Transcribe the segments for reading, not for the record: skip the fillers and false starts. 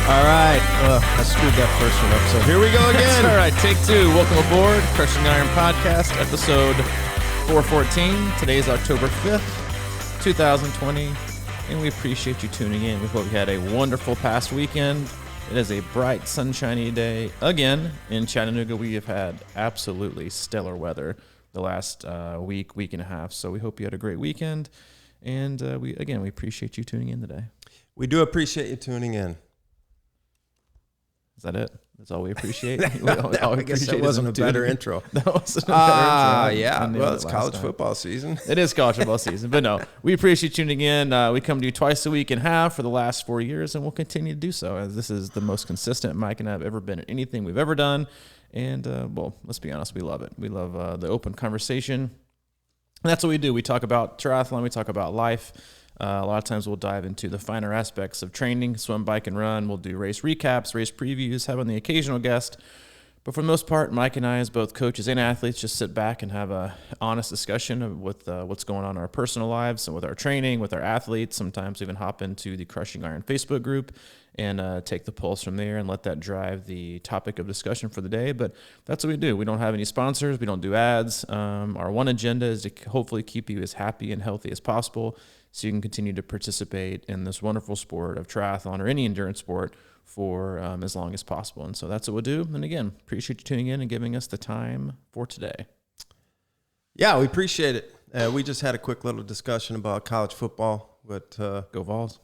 All right. I screwed that first one up, so here we go again. All right, take two. Welcome aboard, Crushing Iron Podcast, episode 414. Today is October 5th, 2020, and we appreciate you tuning in. We hope you had a wonderful past weekend. It is a bright, sunshiny day. Again, in Chattanooga, we have had absolutely stellar weather the last week and a half, so we hope you had a great weekend, and we appreciate you tuning in today. We do appreciate you tuning in. Is that it? That's all we appreciate? I guess that wasn't a better intro. That wasn't a better intro. Yeah. Well, it's college football season. It is college football season. But no, we appreciate you tuning in. We come to you twice a week and a half for the last 4 years, and we'll continue to do so, as this is the most consistent Mike and I have ever been at anything we've ever done. And, well, let's be honest, we love it. We love the open conversation. And that's what we do. We talk about triathlon. We talk about life. A lot of times we'll dive into the finer aspects of training, swim, bike, and run. We'll do race recaps, race previews, have on the occasional guest. But for the most part, Mike and I, as both coaches and athletes, just sit back and have a honest discussion with what's going on in our personal lives and with our training, with our athletes. Sometimes we even hop into the Crushing Iron Facebook group and take the pulse from there and let that drive the topic of discussion for the day. But that's what we do. We don't have any sponsors. We don't do ads. Our one agenda is to hopefully keep you as happy and healthy as possible, so you can continue to participate in this wonderful sport of triathlon or any endurance sport for as long as possible. And so that's what we'll do. And again, appreciate you tuning in and giving us the time for today. Yeah, we appreciate it. We just had a quick little discussion about college football. But go Vols.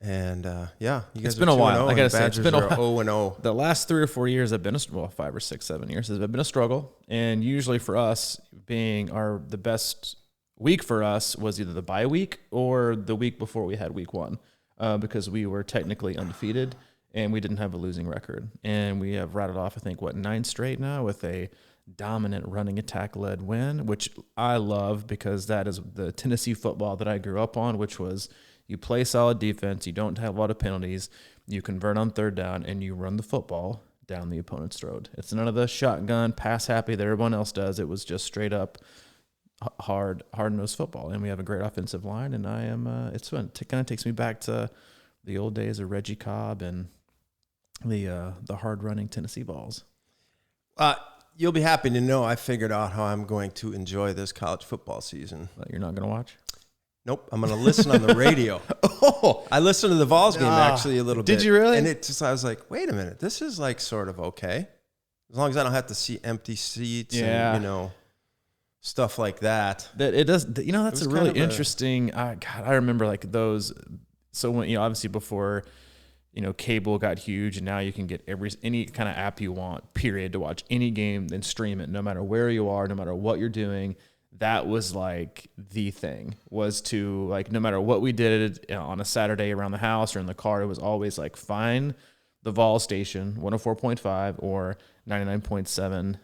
And, you guys it's been a while. I got to say, it's been a while. 0-0. The last 3 or 4 years have been 5 or 6, 7 years has been a struggle. And usually for us, being the best week for us was either the bye week or the week before we had week 1, because we were technically undefeated and we didn't have a losing record. And we have rattled off, I think, 9 straight now with a dominant running attack-led win, which I love because that is the Tennessee football that I grew up on, which was you play solid defense, you don't have a lot of penalties, you convert on third down, and you run the football down the opponent's throat. It's none of the shotgun, pass-happy that everyone else does. It was just straight up hard-nosed football, and we have a great offensive line, and I am it's fun. It kind of takes me back to the old days of Reggie Cobb and the hard-running Tennessee Vols. You'll be happy to know I figured out how I'm going to enjoy this college football season. You're not going to watch? Nope, I'm going to listen on the radio. I listened to the Vols game actually a little bit. Did you really? And I was like, wait a minute, this is like sort of okay. As long as I don't have to see empty seats and, stuff like that. That it does. That's a really interesting. I remember like those. So when obviously before, cable got huge, and now you can get any kind of app you want, period, to watch any game and stream it, no matter where you are, no matter what you're doing. That was like the thing, was to like, no matter what we did on a Saturday around the house or in the car, it was always like find the Vol station 104.5 or 99.7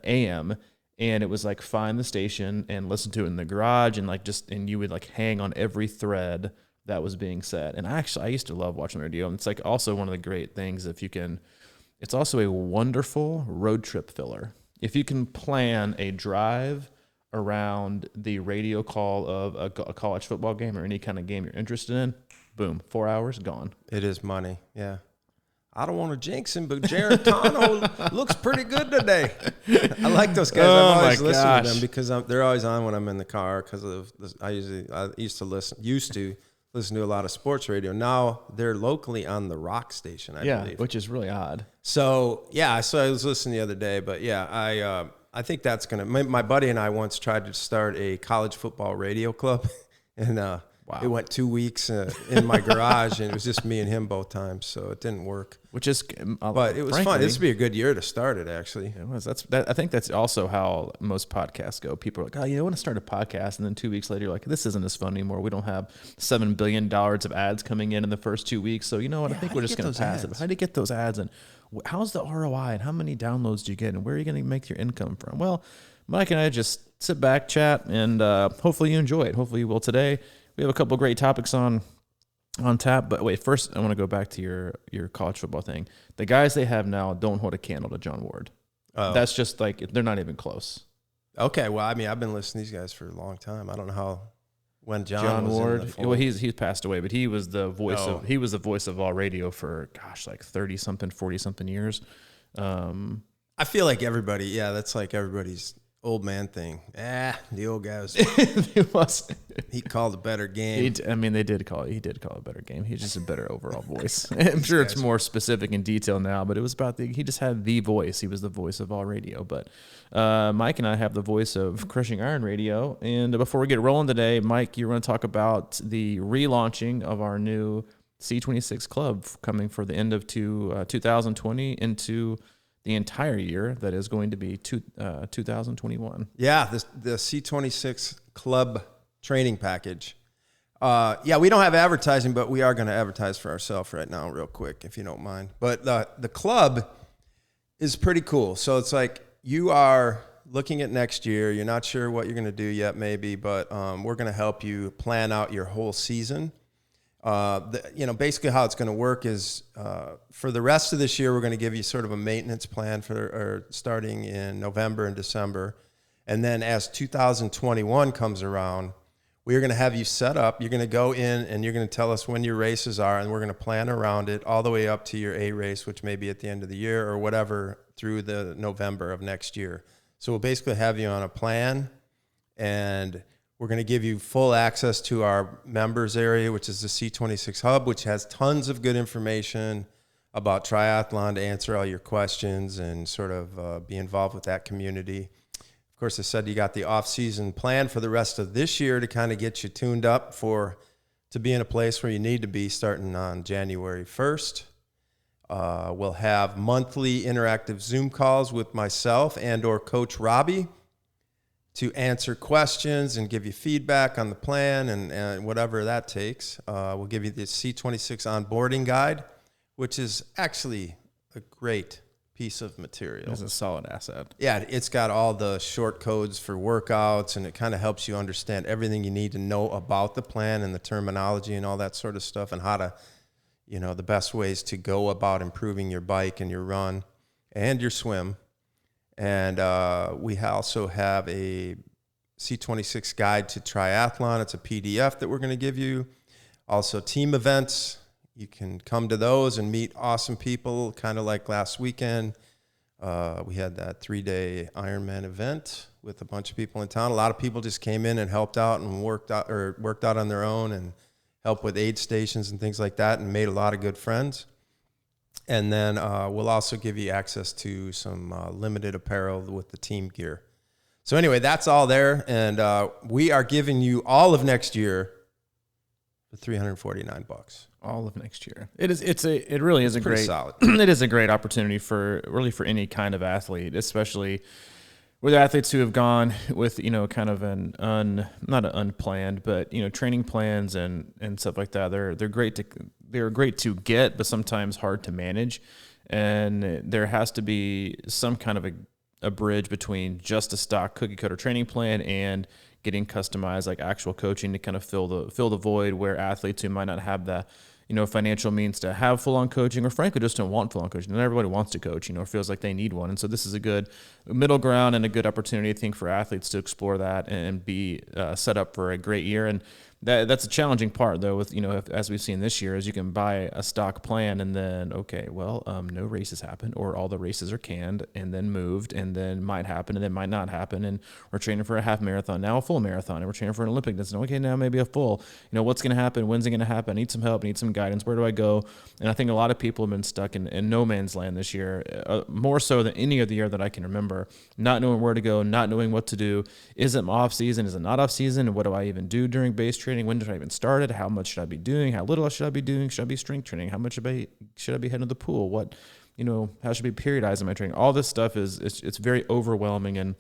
AM. And it was like find the station and listen to it in the garage and you would like hang on every thread that was being said. And I used to love watching the radio. And it's like also one of the great things it's also a wonderful road trip filler. If you can plan a drive around the radio call of a college football game or any kind of game you're interested in, boom, 4 hours gone. It is money, yeah. I don't want to jinx him, but Jared Tano looks pretty good today. I like those guys. I've always listened to them because they're always on when I'm in the car. Because I used to listen to a lot of sports radio. Now they're locally on the rock station, I believe, which is really odd. So I was listening the other day, but I think that's gonna. My buddy and I once tried to start a college football radio club, and it went 2 weeks in my garage, and it was just me and him both times, so it didn't work. But it was fun. This would be a good year to start it, actually. It was. I think that's also how most podcasts go. People are like, I want to start a podcast, and then 2 weeks later, you're like, this isn't as fun anymore. We don't have $7 billion of ads coming in the first 2 weeks, so you know what? I think we're just going to pass it. How do you get those ads, and how's the ROI, and how many downloads do you get, and where are you going to make your income from? Well, Mike and I just sit back, chat, and hopefully you enjoy it. Hopefully you will today. We have a couple of great topics on tap, but wait, first I want to go back to your college football thing. The guys they have now don't hold a candle to John Ward. Oh. That's just like, they're not even close. Okay, well, I mean, I've been listening to these guys for a long time. I don't know when John Ward. In the well, he's passed away, but he was the voice Oh. of the voice of all radio for like 30 something, 40 something years. I feel like everybody, that's like everybody's old man thing. The old guy he called a better game. He did call a better game. He's just a better overall voice. I'm sure it's more specific in detail now, but it was about he just had the voice. He was the voice of all radio. But Mike and I have the voice of Crushing Iron Radio. And before we get rolling today, Mike, you're going to talk about the relaunching of our new C26 Club coming for the end of 2020 into the entire year that is going to be 2021. Yeah, the C26 Club training package. We don't have advertising, but we are going to advertise for ourselves right now real quick, if you don't mind. But the club is pretty cool. So it's like you are looking at next year. You're not sure what you're going to do yet, maybe, but we're going to help you plan out your whole season. Basically how it's going to work is for the rest of this year, we're going to give you sort of a maintenance plan for starting in November and December. And then as 2021 comes around, we're going to have you set up. You're going to go in and you're going to tell us when your races are, and we're going to plan around it all the way up to your A race, which may be at the end of the year or whatever through the November of next year. So we'll basically have you on a plan, and we're going to give you full access to our members area, which is the C26 Hub, which has tons of good information about triathlon to answer all your questions and sort of be involved with that community. Of course, I said you got the off-season plan for the rest of this year to kind of get you tuned up to be in a place where you need to be starting on January 1st. We'll have monthly interactive Zoom calls with myself and or Coach Robbie to answer questions and give you feedback on the plan and whatever that takes. We'll give you the C26 onboarding guide, which is actually a great piece of material. It's a solid asset. Yeah, it's got all the short codes for workouts, and it kind of helps you understand everything you need to know about the plan and the terminology and all that sort of stuff, and how to, the best ways to go about improving your bike and your run and your swim. And we also have a C26 guide to triathlon. It's a PDF that we're going to give you. Also, team events. You can come to those and meet awesome people, kind of like last weekend. We had that 3-day Ironman event with a bunch of people in town. A lot of people just came in and helped out and worked out on their own and helped with aid stations and things like that, and made a lot of good friends. And then we'll also give you access to some limited apparel with the team gear. So anyway, that's all there. And we are giving you all of next year for $349. All of next year. It really is a great, solid. It is a great opportunity for any kind of athlete, especially with athletes who have gone with, kind of not an unplanned, but, training plans and stuff like that. They're great to get, but sometimes hard to manage. And there has to be some kind of a bridge between just a stock cookie cutter training plan and getting customized, like actual coaching to kind of fill the void where athletes who might not have the, financial means to have full-on coaching, or frankly just don't want full-on coaching. Not everybody wants to coach, feels like they need one. And so this is a good middle ground and a good opportunity, I think, for athletes to explore that and be set up for a great year. And that's a challenging part, though, with, as we've seen this year, is you can buy a stock plan and then, no races happen, or all the races are canned and then moved, and then might happen and then might not happen. And we're training for a half marathon, now a full marathon, and we're training for an Olympic distance. Okay, now maybe a full. What's going to happen? When's it going to happen? I need some help. I need some guidance. Where do I go? And I think a lot of people have been stuck in no man's land this year, more so than any other year that I can remember, not knowing where to go, not knowing what to do. Is it off season? Is it not off season? What do I even do during base training? When did I even start it? How much should I be doing? How little should I be doing? Should I be strength training? How much should I be heading to the pool? What, how should I be periodizing my training? All this stuff it's very overwhelming, and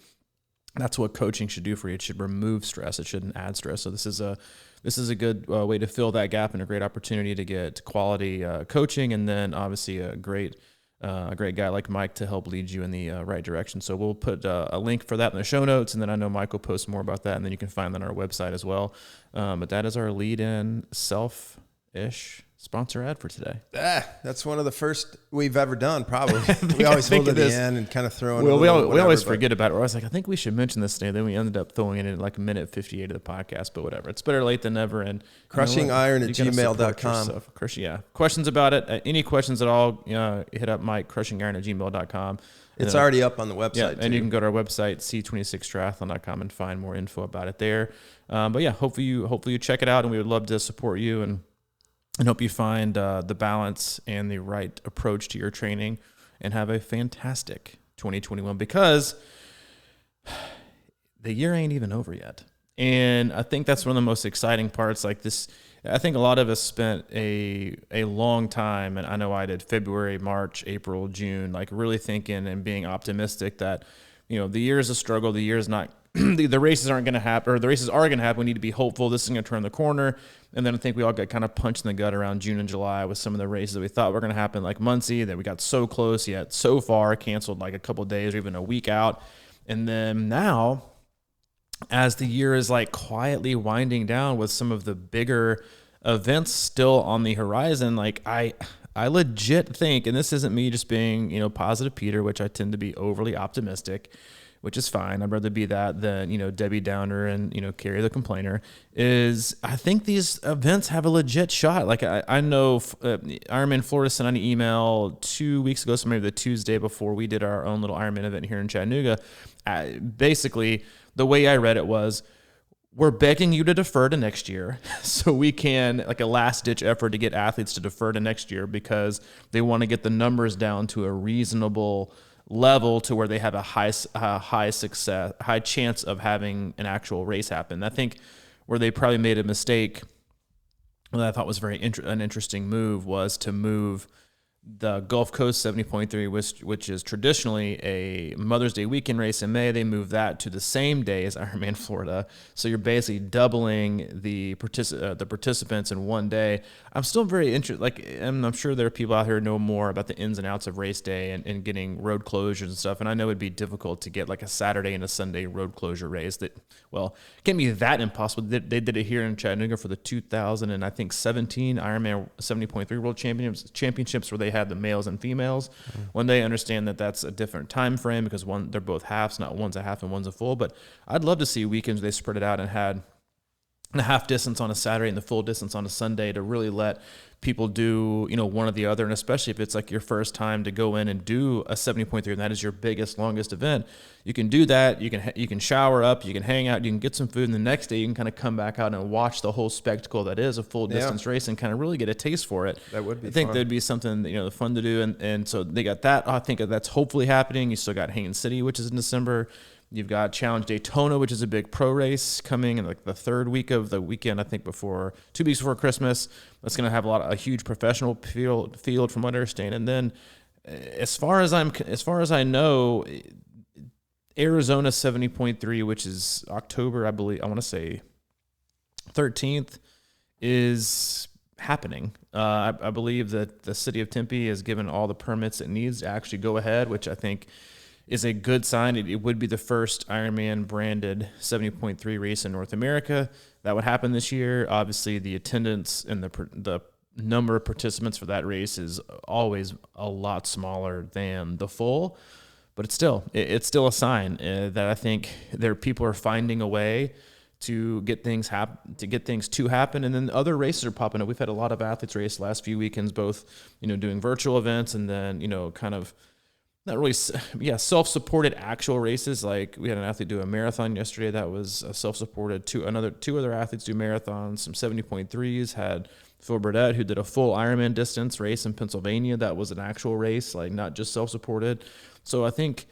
that's what coaching should do for you. It should remove stress. It shouldn't add stress. So this is a good way to fill that gap and a great opportunity to get quality coaching, and then obviously a great guy like Mike to help lead you in the right direction. So we'll put a link for that in the show notes, and then I know Mike will post more about that, and then you can find that on our website as well. But that is our lead-in self-ish sponsor ad for today. That's one of the first we've ever done, probably. We always hold it at the end and kind of throw in we always forget about it. I was like, I think we should mention this today. Then we ended up throwing it in like minute 58 of the podcast, but whatever. It's better late than never. And crushingiron@gmail.com. Yeah. Questions about it? Any questions at all, hit up Mike, crushingiron@gmail.com. It's already up on the website. Yeah, and you can go to our website, C26Triathlon.com, and find more info about it there. But yeah, hopefully you check it out, and we would love to support you and hope you find the balance and the right approach to your training and have a fantastic 2021, because the year ain't even over yet. And I think that's one of the most exciting parts. Like this, I think a lot of us spent a long time, and I know I did, February, March, April, June, like really thinking and being optimistic that, the year is a struggle. The year is not, the races aren't going to happen, or the races are going to happen. We need to be hopeful. This is going to turn the corner. And then I think we all got kind of punched in the gut around June and July with some of the races that we thought were going to happen, like Muncie, that we got so close, yet so far canceled like a couple of days or even a week out. And then now, as the year is like quietly winding down with some of the bigger events still on the horizon, like I legit think, and this isn't me just being, positive Peter, which I tend to be overly optimistic, which is fine. I'd rather be that than, Debbie Downer and, Carrie the complainer. I think these events have a legit shot. Like I know Ironman Florida sent out an email 2 weeks ago, so maybe the Tuesday before we did our own little Ironman event here in Chattanooga. Basically, the way I read it was, we're begging you to defer to next year so we can, like a last-ditch effort to get athletes to defer to next year, because they want to get the numbers down to a reasonable level to where they have a high chance of having an actual race happen. I think where they probably made a mistake, what I thought was an interesting move, was to move the Gulf Coast 70.3, which is traditionally a Mother's Day weekend race in May. They moved that to the same day as Ironman Florida. So you're basically doubling the participants in one day. I'm still very interested, and I'm sure there are people out here who know more about the ins and outs of race day and getting road closures and stuff. And I know it'd be difficult to get like a Saturday and a Sunday road closure race it can't be that impossible. They did it here in Chattanooga for the 2017 Ironman 70.3 World Championships where they had the males and females. When they understand that that's a different time frame, because they're both halves, not one's a half and one's a full. But I'd love to see weekends they spread it out and had the half distance on a Saturday and the full distance on a Sunday, to really let people do one or the other. And especially if it's like your first time to go in and do a 70.3 and that is your biggest, longest event, you can do that. You can shower up, you can hang out, you can get some food, and the next day you can kind of come back out and watch the whole spectacle that is a full distance race and kind of really get a taste for it. That would be I think fun. that'd be something fun to do. And so they got that. I think that's hopefully happening. You still got Haines City, which is in December. You've got Challenge Daytona, which is a big pro race, coming in like the third week of the weekend, I think 2 weeks before Christmas. That's going to have a huge professional field from what I understand. And then as far as I know, Arizona 70.3, which is October, I believe, I want to say 13th, is happening. I believe that the city of Tempe has given all the permits it needs to actually go ahead, which I think is a good sign. It would be the first Ironman branded 70.3 race in North America. That would happen this year. Obviously, the attendance and the number of participants for that race is always a lot smaller than the full, but it's still a sign that I think people are finding a way to get things to happen. And then other races are popping up. We've had a lot of athletes race the last few weekends, both doing virtual events and then kind of not really, self-supported actual races. Like we had an athlete do a marathon yesterday that was self-supported. Two other athletes do marathons. Some 70.3s. Had Phil Burdett, who did a full Ironman distance race in Pennsylvania. That was an actual race, like not just self-supported. So I think,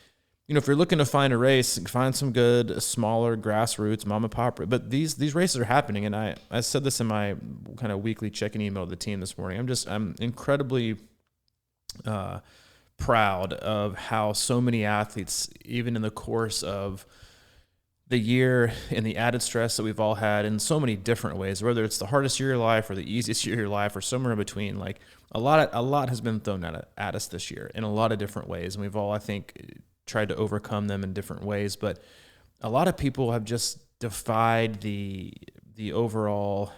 if you're looking to find a race, find some good, smaller, grassroots, mom and pop. But these races are happening, and I said this in my kind of weekly check-in email to the team this morning. I'm incredibly proud of how so many athletes, even in the course of the year and the added stress that we've all had in so many different ways, whether it's the hardest year of your life or the easiest year of your life or somewhere in between, like a lot has been thrown at us this year in a lot of different ways. And we've all, I think, tried to overcome them in different ways. But a lot of people have just defied the overall,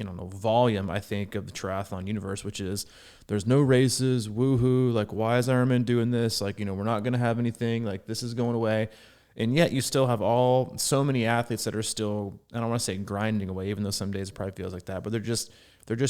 volume, I think, of the triathlon universe, which is there's no races, woohoo, like, why is Ironman doing this? Like, we're not going to have anything, like, this is going away. And yet you still have so many athletes that are still, I don't want to say grinding away, even though some days it probably feels like that, but they're just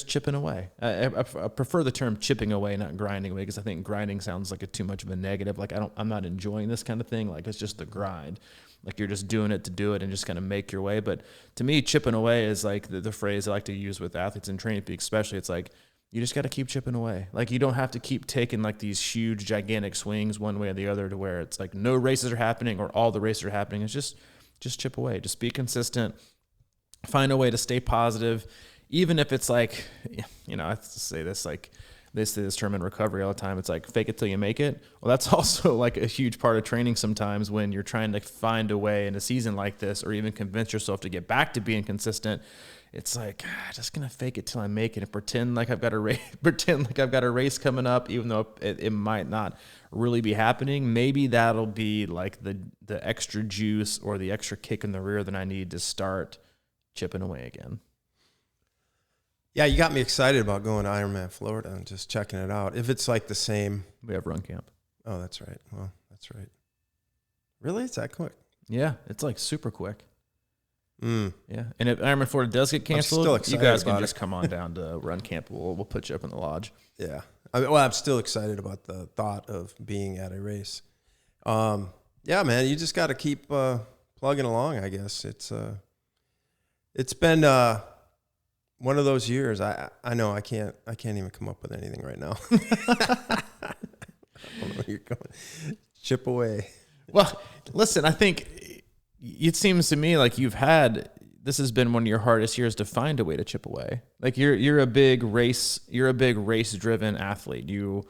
chipping away. I prefer the term chipping away, not grinding away, because I think grinding sounds like too much of a negative. Like, I'm not enjoying this kind of thing. Like, it's just the grind. Like, you're just doing it to do it and just kind of make your way. But to me, chipping away is like the phrase I like to use with athletes in training peaks, especially. It's like, you just got to keep chipping away. Like, you don't have to keep taking like these huge, gigantic swings one way or the other to where it's like no races are happening or all the races are happening. It's just chip away. Just be consistent. Find a way to stay positive. Even if it's like, I have to say this, like, they say this term in recovery all the time. It's like, fake it till you make it. Well, that's also like a huge part of training sometimes when you're trying to find a way in a season like this, or even convince yourself to get back to being consistent. It's like, just going to fake it till I make it and pretend like I've got a race coming up, even though it might not really be happening. Maybe that'll be like the extra juice or the extra kick in the rear that I need to start chipping away again. Yeah, you got me excited about going to Ironman Florida and just checking it out. If it's like the same. We have run camp. Oh, that's right. Well, that's right. Really? It's that quick? Yeah, it's like super quick. Yeah. And if Ironman Florida does get canceled, you guys can just come on down to run camp. We'll put you up in the lodge. Yeah. I'm still excited about the thought of being at a race. Yeah, man, you just got to keep plugging along, I guess. It's been one of those years. I know I can't even come up with anything right now. I don't know where you're going. Chip away. Well, listen, I think it seems to me like this has been one of your hardest years to find a way to chip away. Like, you're a big race driven athlete. You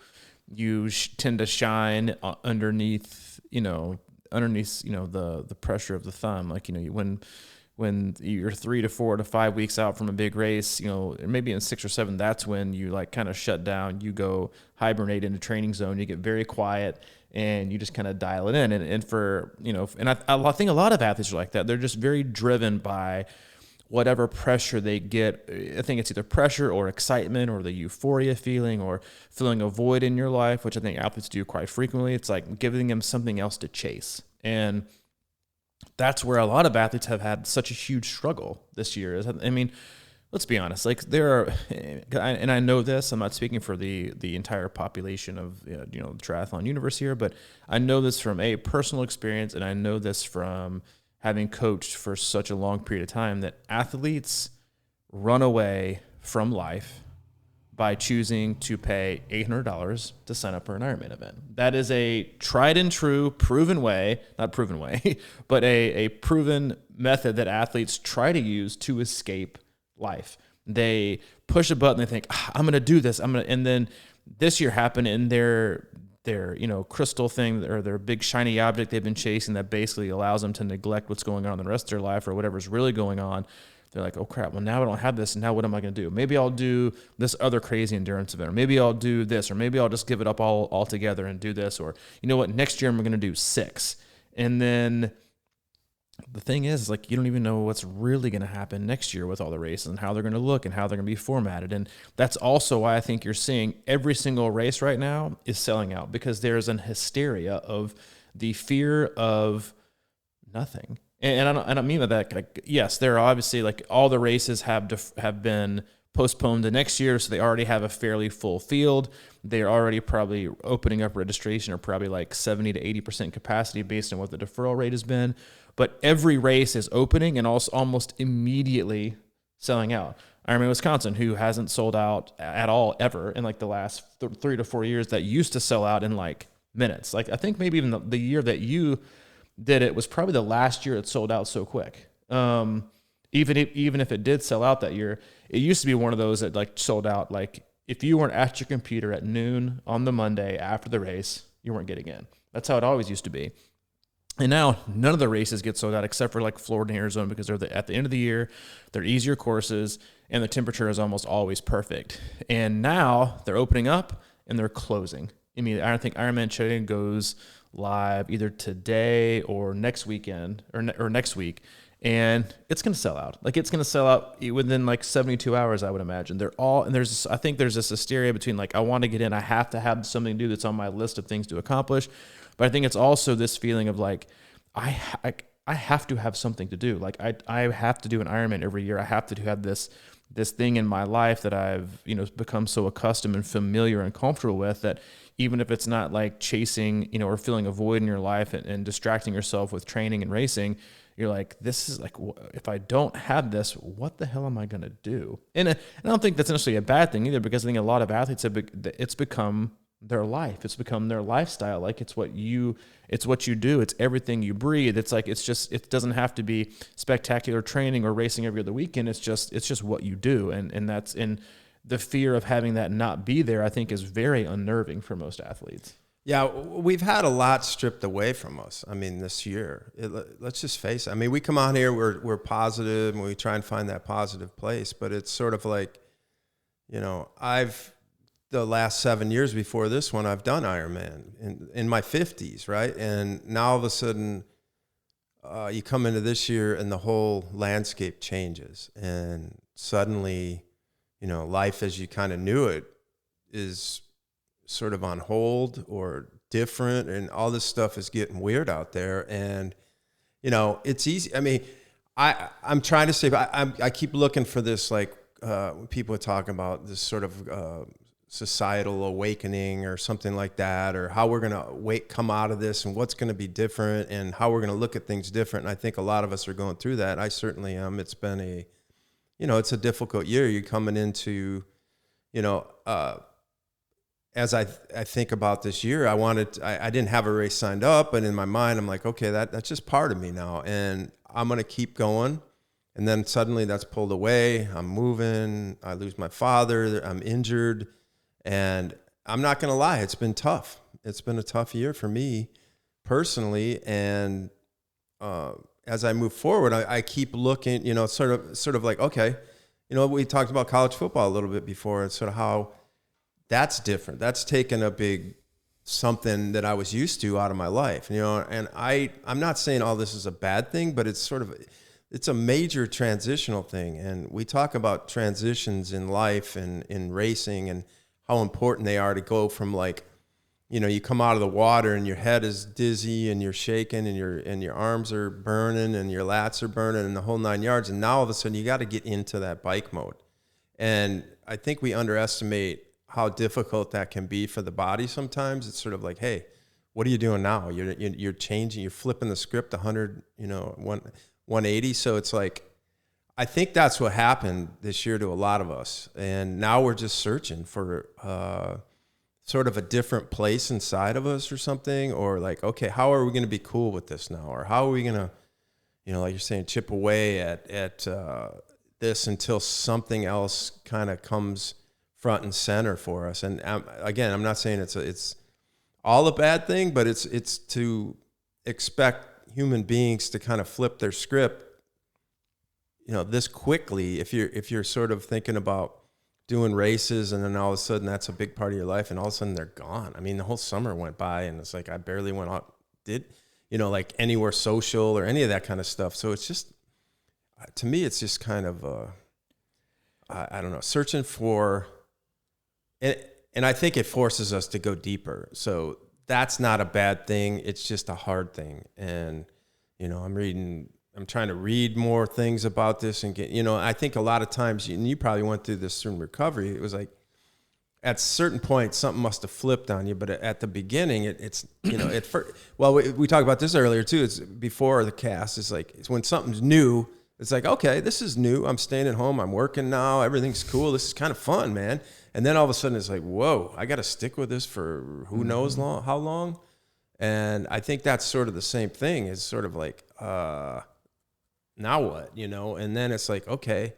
tend to shine underneath the pressure of the thumb. Like, when you're 3 to 4 to 5 weeks out from a big race, maybe in 6 or 7, that's when you like kind of shut down. You go hibernate into training zone. You get very quiet and you just kind of dial it in. And I think a lot of athletes are like that. They're just very driven by whatever pressure they get. I think it's either pressure or excitement or the euphoria feeling or filling a void in your life, which I think athletes do quite frequently. It's like giving them something else to chase. And that's where a lot of athletes have had such a huge struggle this year. I mean, let's be honest. Like, there are, and I know this, I'm not speaking for the entire population of the triathlon universe here, but I know this from a personal experience, and I know this from having coached for such a long period of time, that athletes run away from life by choosing to pay $800 to sign up for an Ironman event. That is a tried and true, proven way, not proven way, but a proven method that athletes try to use to escape life. They push a button, they think, I'm going to do this. And then this year happened, and their crystal thing, or their big shiny object they've been chasing that basically allows them to neglect what's going on in the rest of their life or whatever's really going on. They're like, oh crap, well now I don't have this, and now what am I going to do? Maybe I'll do this other crazy endurance event, or maybe I'll do this, or maybe I'll just give it up all together and do this, or you know what, next year I'm going to do 6. And then the thing is, like, you don't even know what's really going to happen next year with all the races and how they're going to look and how they're going to be formatted. And that's also why I think you're seeing every single race right now is selling out, because there's an hysteria of the fear of nothing. And I don't mean by that. Like, yes, there are obviously, like, all the races have been postponed to next year, so they already have a fairly full field. They're already probably opening up registration, or probably like 70 to 80% capacity based on what the deferral rate has been. But every race is opening and also almost immediately selling out. Ironman Wisconsin, who hasn't sold out at all ever in like the last 3 to 4 years, that used to sell out in like minutes. Like, I think maybe even the year that you did it was probably the last year it sold out so quick. Even if it did sell out that year, it used to be one of those that like sold out. Like, if you weren't at your computer at noon on the Monday after the race, you weren't getting in. That's how it always used to be. And now none of the races get sold out except for like Florida and Arizona, because they're at the end of the year, they're easier courses, and the temperature is almost always perfect. And now they're opening up and they're closing. I mean, I don't think Ironman Chile goes live either today or next weekend or next week. and it's going to sell out. Like it's going to sell out within like 72 hours, I would imagine. I think there's this hysteria between like, I want to get in, I have to have something to do that's on my list of things to accomplish. But I think it's also this feeling of like, I have to have something to do. Like I have to do an Ironman every year. I have to have this thing in my life that I've, become so accustomed and familiar and comfortable with, that even if it's not like chasing, or filling a void in your life and distracting yourself with training and racing, you're like, this is like, if I don't have this, what the hell am I going to do? And I don't think that's necessarily a bad thing either, because I think a lot of athletes it's become their life. It's become their lifestyle. Like it's what you do. It's everything you breathe. It's like, it doesn't have to be spectacular training or racing every other weekend. It's just what you do. And that's in the fear of having that not be there, I think is very unnerving for most athletes. Yeah, we've had a lot stripped away from us. I mean, this year, let's just face it. I mean, we come out here, we're positive, and we try and find that positive place. But it's sort of like, the last 7 years before this one, I've done Ironman in my 50s, right? And now all of a sudden, you come into this year and the whole landscape changes. And suddenly, life as you kind of knew it is sort of on hold or different, and all this stuff is getting weird out there. And it's easy. I mean, I'm trying to say, I keep looking for this, like people are talking about this sort of societal awakening or something like that, or how we're going to come out of this and what's going to be different and how we're going to look at things different. And I think a lot of us are going through that. I certainly am. It's been it's a difficult year. You're coming into, as I think about this year, I didn't have a race signed up, but in my mind, I'm like, okay, that's just part of me now, and I'm going to keep going. And then suddenly that's pulled away. I'm moving. I lose my father. I'm injured. And I'm not going to lie, it's been tough. It's been a tough year for me personally. And as I move forward, I keep looking, sort of like, okay, we talked about college football a little bit before, and sort of how that's different. That's taken a big something that I was used to out of my life, and I'm not saying all this is a bad thing, but it's a major transitional thing. And we talk about transitions in life and in racing and how important they are, to go from like, you come out of the water and your head is dizzy and you're shaking and your arms are burning and your lats are burning and the whole 9 yards. And now all of a sudden you got to get into that bike mode. And I think we underestimate how difficult that can be for the body sometimes. It's sort of like, hey, what are you doing now? You're changing, you're flipping the script 180. So it's like, I think that's what happened this year to a lot of us. And now we're just searching for sort of a different place inside of us or something, or like, okay, how are we going to be cool with this now? Or how are we going to, like you're saying, chip away at this until something else kind of comes front and center for us. And again, I'm not saying it's all a bad thing, but it's to expect human beings to kind of flip their script, this quickly. If you're sort of thinking about doing races, and then all of a sudden that's a big part of your life, and all of a sudden they're gone. I mean, the whole summer went by, and it's like I barely went out, like anywhere social or any of that kind of stuff. So it's just, to me, it's just kind of I don't know, searching for. And I think it forces us to go deeper. So that's not a bad thing. It's just a hard thing. And, I'm trying to read more things about this and get, I think a lot of times, and you probably went through this through recovery, it was like at a certain point, something must have flipped on you. But at the beginning, it's we talked about this earlier too. It's before the cast. It's when something's new. It's like, okay, this is new. I'm staying at home. I'm working now. Everything's cool. This is kind of fun, man. And then all of a sudden it's like, whoa, I got to stick with this for who knows how long. And I think that's sort of the same thing. It's sort of like, now what, And then it's like, okay,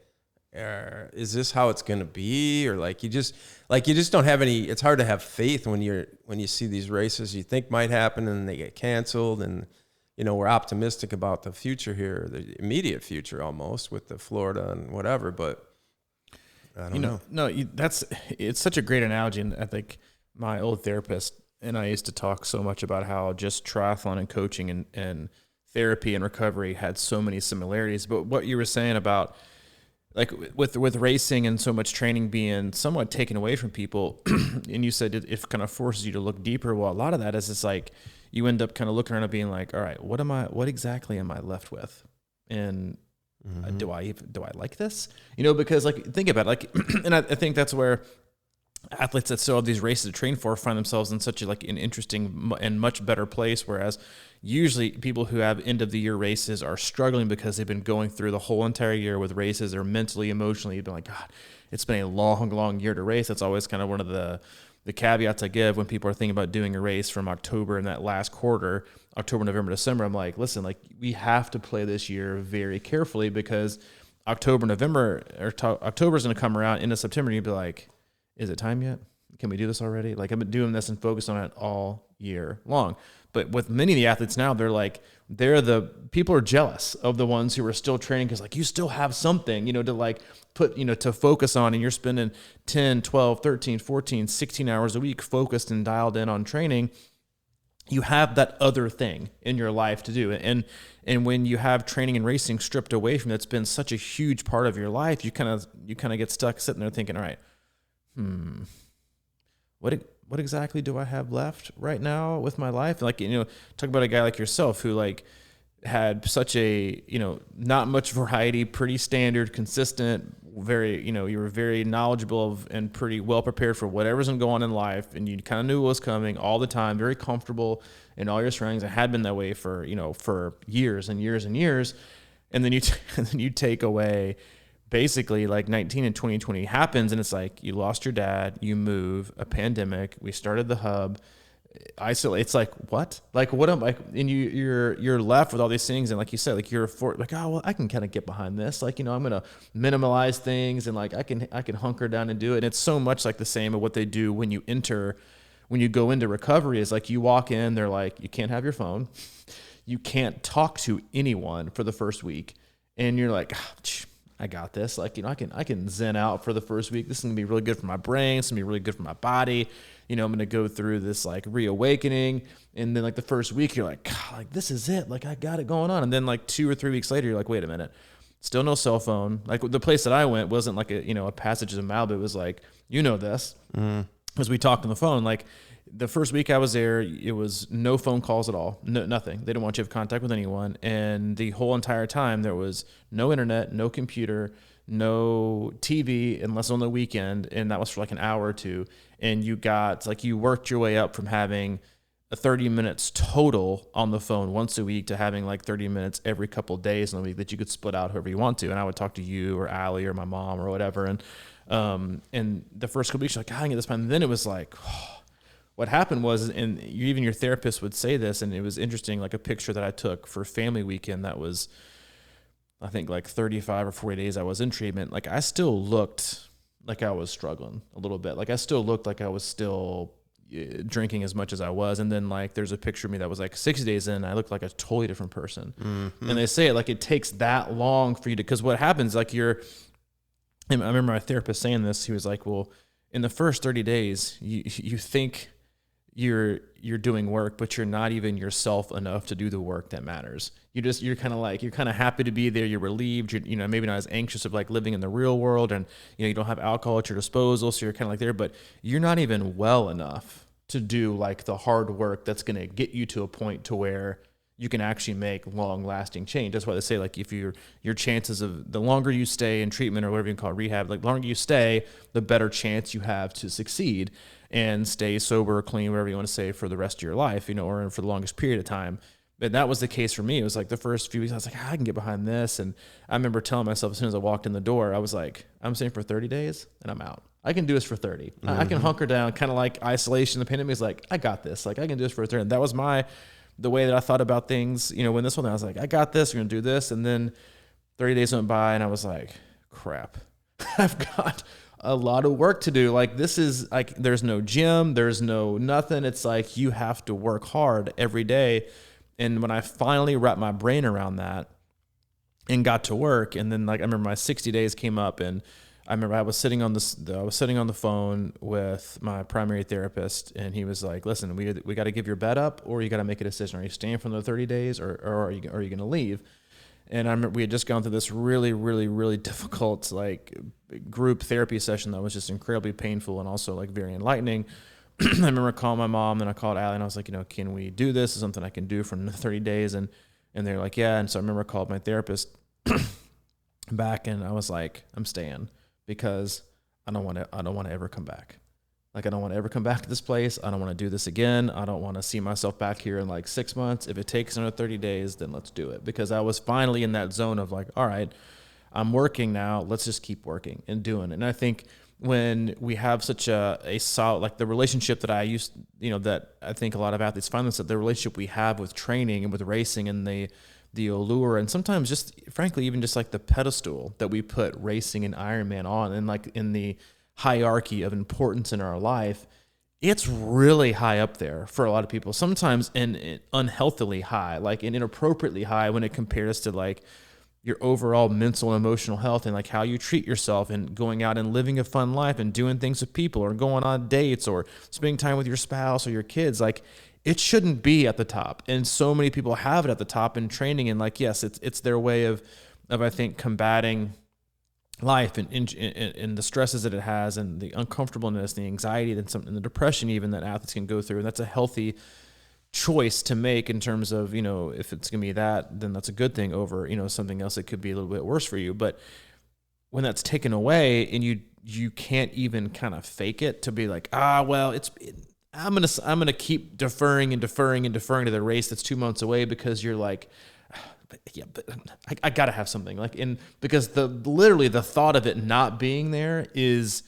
is this how it's going to be? Or you just don't have any, it's hard to have faith when you see these races you think might happen and they get canceled. And, we're optimistic about the future here, the immediate future almost, with the Florida and whatever, but I don't know. No, it's such a great analogy. And I think my old therapist and I used to talk so much about how just triathlon and coaching and therapy and recovery had so many similarities. But what you were saying about like with racing and so much training being somewhat taken away from people, and you said it kind of forces you to look deeper. Well, a lot of that is it's like you end up kind of looking around and being like, all right, what exactly am I left with? And do I like this? Because like, think about it, like, and I think that's where athletes that still have these races to train for find themselves in such an interesting and much better place. Whereas usually people who have end of the year races are struggling because they've been going through the whole entire year with races. They're mentally, emotionally been like, God, it's been a long year to race. That's always kind of one of the caveats I give when people are thinking about doing a race from October in that last quarter, October, November, December. I'm like, listen, like we have to play this year very carefully because October, November, or October's going to come around into September and you'd be like, is it time yet? Can we do this already? Like I've been doing this and focused on it all year long. But with many of the athletes now, people are jealous of the ones who are still training because like you still have something, to like put, to focus on, and you're spending 10, 12, 13, 14, 16 hours a week focused and dialed in on training. You have that other thing in your life to do. And when you have training and racing stripped away from that's been such a huge part of your life, you kind of get stuck sitting there thinking, all right, what exactly do I have left right now with my life? Like, talk about a guy like yourself who like had such a, not much variety, pretty standard, consistent, very, you were very knowledgeable of and pretty well prepared for whatever's going to go on in life. And you kind of knew what was coming all the time, very comfortable in all your surroundings. It had been that way for, for years and years and years. And then you take away basically like 19 and 2020 happens, and it's like you lost your dad, you move, a pandemic, we started the hub, isolate. It's like what am I? And you're left with all these things, and like you said, like you're like, oh well, I can kind of get behind this. Like I'm gonna minimize things, and like I can hunker down and do it. And it's so much like the same of what they do when you go into recovery. Is like you walk in, they're like you can't have your phone, you can't talk to anyone for the first week, and you're like, I got this. Like, I can zen out for the first week. This is going to be really good for my brain. It's going to be really good for my body. I'm going to go through this like reawakening. And then like the first week, you're like, God, like this is it. Like I got it going on. And then like 2 or 3 weeks later, you're like, wait a minute, still no cell phone. Like the place that I went wasn't like a Passages of Malibu. It was like, this as we talked on the phone, like the first week I was there, it was no phone calls at all, nothing. They didn't want you to have contact with anyone. And the whole entire time there was no internet, no computer, no TV, unless on the weekend. And that was for like an hour or two. And you worked your way up from having 30 minutes total on the phone once a week to having like 30 minutes every couple of days in the week that you could split out however you want to. And I would talk to you or Allie or my mom or whatever. And the first couple weeks, you're like, I can get this fine. And then it was like, what happened was, and even your therapist would say this, and it was interesting, like a picture that I took for family weekend that was, I think like 35 or 40 days I was in treatment. Like I still looked like I was struggling a little bit. Like I still looked like I was still drinking as much as I was. And then like there's a picture of me that was like 60 days in, I looked like a totally different person. Mm-hmm. And they say it like it takes that long for you to, because what happens, like I remember my therapist saying this, he was like, well, in the first 30 days, you think you're doing work, but you're not even yourself enough to do the work that matters. You're kind of happy to be there. You're relieved. You're maybe not as anxious of like living in the real world, and you don't have alcohol at your disposal. So you're kind of like there, but you're not even well enough to do like the hard work that's going to get you to a point to where you can actually make long lasting change. That's why they say like if your chances of the longer you stay in treatment or whatever you can call it, rehab, like the longer you stay, the better chance you have to succeed and stay sober or clean, whatever you want to say, for the rest of your life, or for the longest period of time. And that was the case for me. It was like the first few weeks, I was like, I can get behind this. And I remember telling myself as soon as I walked in the door, I was like, I'm staying for 30 days and I'm out. I can do this for 30. Mm-hmm. I can hunker down, kind of like isolation. The pandemic is like, I got this. Like I can do this for 30. And that was the way that I thought about things. When this one, I was like, I got this. We're going to do this. And then 30 days went by and I was like, crap, I've got a lot of work to do. Like this is like, there's no gym, there's no nothing. It's like, you have to work hard every day. And when I finally wrapped my brain around that and got to work, and then like, I remember my 60 days came up and I remember I was sitting on the phone with my primary therapist, and he was like, listen, we got to give your bed up, or you got to make a decision. Are you staying for the 30 days or are you going to leave? And I remember we had just gone through this really, really, really difficult like group therapy session that was just incredibly painful and also like very enlightening. I remember calling my mom, then I called Allie, and I was like, can we do this? Is something I can do for 30 days? And they're like, yeah. And so I remember I called my therapist back, and I was like, I'm staying because I don't want to ever come back. Like, I don't want to ever come back to this place. I don't want to do this again. I don't want to see myself back here in like 6 months. If it takes another 30 days, then let's do it. Because I was finally in that zone of like, all right, I'm working now. Let's just keep working and doing it. And I think when we have such a solid, like the relationship that I used, that I think a lot of athletes find themselves, the relationship we have with training and with racing and the allure, and sometimes just frankly, even just like the pedestal that we put racing and Ironman on, and like in the hierarchy of importance in our life, it's really high up there for a lot of people, sometimes in unhealthily high, like inappropriately high when it compares to like your overall mental and emotional health and like how you treat yourself and going out and living a fun life and doing things with people or going on dates or spending time with your spouse or your kids. Like, it shouldn't be at the top. And so many people have it at the top in training. And like, yes, it's their way of I think combating life and the stresses that it has and the uncomfortableness, the anxiety, and the depression even that athletes can go through. And that's a healthy choice to make in terms of, if it's going to be that, then that's a good thing over, something else that could be a little bit worse for you. But when that's taken away and you can't even kind of fake it to be like, I'm going to keep deferring to the race that's 2 months away because you're like, but I got to have something because literally the thought of it not being there is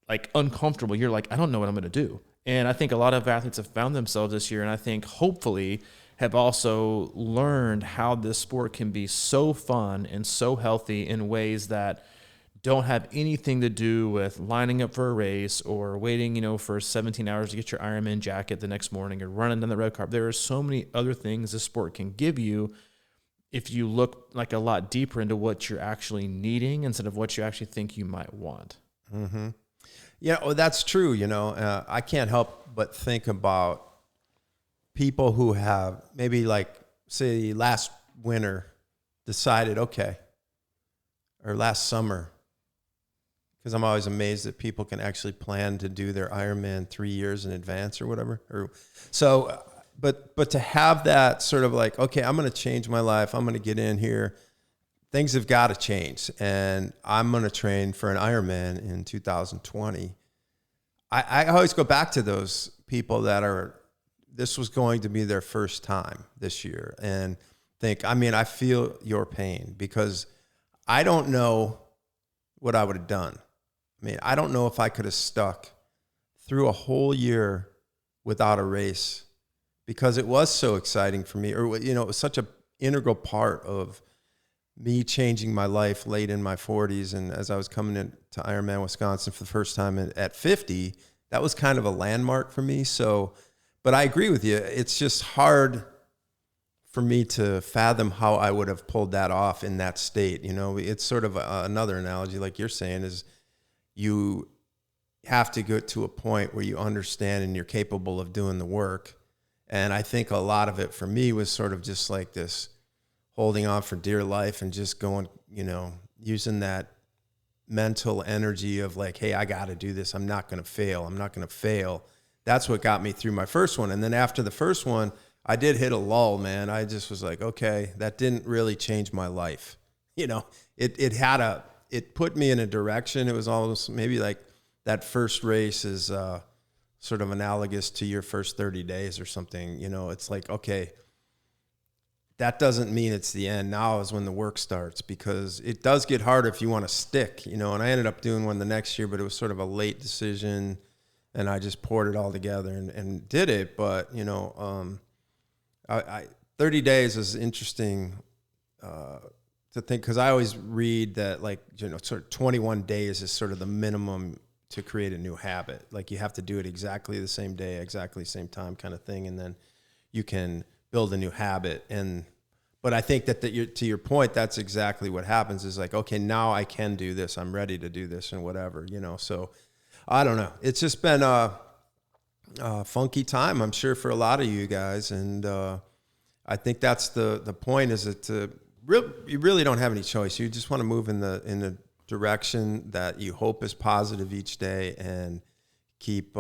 like uncomfortable. You're like, I don't know what I'm going to do. And I think a lot of athletes have found themselves this year, and I think hopefully have also learned how this sport can be so fun and so healthy in ways that don't have anything to do with lining up for a race or waiting, for 17 hours to get your Ironman jacket the next morning or running down the red carpet. There are so many other things this sport can give you if you look like a lot deeper into what you're actually needing instead of what you actually think you might want. Mm-hmm. Yeah, well, that's true. I can't help but think about people who have maybe like, say, last winter decided, okay, or last summer, because I'm always amazed that people can actually plan to do their Ironman 3 years in advance or whatever. But to have that sort of like, okay, I'm going to change my life. I'm going to get in here. Things have got to change, and I'm going to train for an Ironman in 2020. I always go back to those people this was going to be their first time this year, and I feel your pain because I don't know what I would have done. I don't know if I could have stuck through a whole year without a race because it was so exciting for me, or, it was such an integral part of me changing my life late in my 40s. And as I was coming into Ironman Wisconsin for the first time at 50, that was kind of a landmark for me. So, but I agree with you. It's just hard for me to fathom how I would have pulled that off in that state. It's sort of another analogy, like you're saying, is you have to get to a point where you understand and you're capable of doing the work. And I think a lot of it for me was sort of just like this holding on for dear life and just going, using that mental energy of like, hey, I got to do this. I'm not going to fail. That's what got me through my first one. And then after the first one, I did hit a lull, man. I just was like, okay, that didn't really change my life. It put me in a direction. It was almost maybe like that first race is sort of analogous to your first 30 days or something. It's like, okay, that doesn't mean it's the end. Now is when the work starts, because it does get harder if you want to stick, and I ended up doing one the next year, but it was sort of a late decision and I just poured it all together and did it. But, 30 days is interesting to think, because I always read that sort of 21 days is sort of the minimum to create a new habit. Like, you have to do it exactly the same day, exactly the same time kind of thing. And then you can build a new habit. But I think that to your point, that's exactly what happens is like, okay, now I can do this. I'm ready to do this and whatever, So I don't know. It's just been a funky time, I'm sure, for a lot of you guys. And I think that's the point is that you really don't have any choice. You just want to move in the direction that you hope is positive each day and keep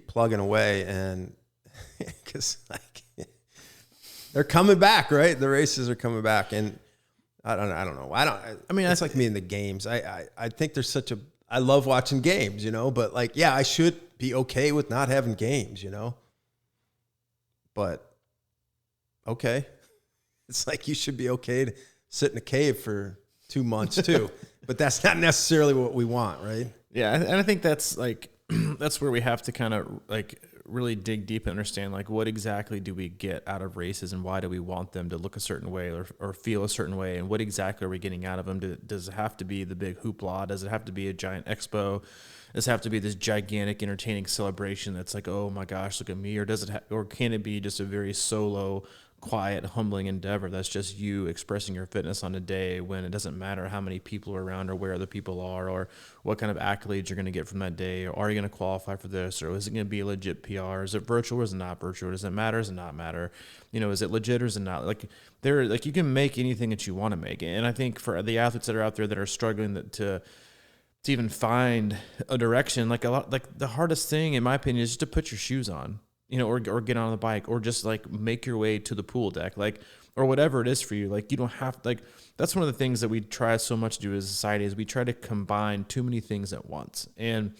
plugging away. And because they're coming back, right? The races are coming back, and I don't know. I mean, it's like me in the games. I think there's I love watching games, but like, yeah, I should be okay with not having games, but okay. It's like you should be okay to sit in a cave for 2 months too, but that's not necessarily what we want, right? Yeah, and I think that's like that's where we have to kind of like really dig deep and understand like what exactly do we get out of races and why do we want them to look a certain way or feel a certain way, and what exactly are we getting out of them? Does it have to be the big hoopla? Does it have to be a giant expo? Does it have to be this gigantic entertaining celebration that's like, oh my gosh, look at me? Or does it or can it be just a very solo, quiet, humbling endeavor that's just you expressing your fitness on a day when it doesn't matter how many people are around or where other people are or what kind of accolades you're going to get from that day, or are you going to qualify for this, or is it going to be a legit PR? Is it virtual or is it not virtual? Does it matter? Does it not matter? Is it legit or is it not? Like you can make anything that you want to make. And I think for the athletes that are out there that are struggling to even find a direction, like the hardest thing in my opinion is just to put your shoes on. Or get on the bike, or just like make your way to the pool deck, like, or whatever it is for you. Like, you don't have to, like, that's one of the things that we try so much to do as a society is we try to combine too many things at once. And